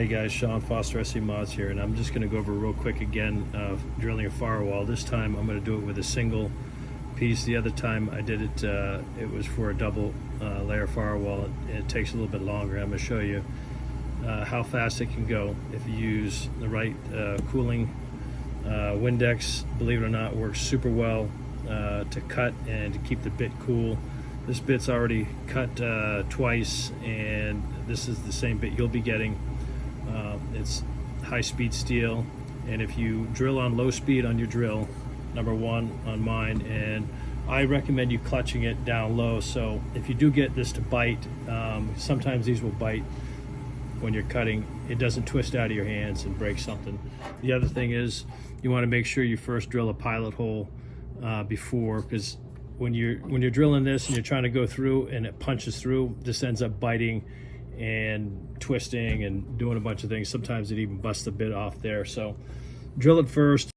Hey guys, Sean Foster SC Mods here, and I'm just going to go over real quick again drilling a firewall. This time I'm going to do it with a single piece. The other time I did it, it was for a double layer firewall. It takes a little bit longer. I'm going to show you how fast it can go if you use the right cooling. Windex, believe it or not, works super well to cut and to keep the bit cool. This bit's already cut twice, and this is the same bit you'll be getting. It's high-speed steel, and if you drill on low speed on your drill, number one on mine, and I recommend you clutching it down low. So if you do get this to bite, sometimes these will bite when you're cutting. It doesn't twist out of your hands and break something. The other thing is you want to make sure you first drill a pilot hole before, because when you're drilling this and you're trying to go through and it punches through, this ends up biting and twisting and doing a bunch of things. Sometimes it even busts the bit off there. So drill it first.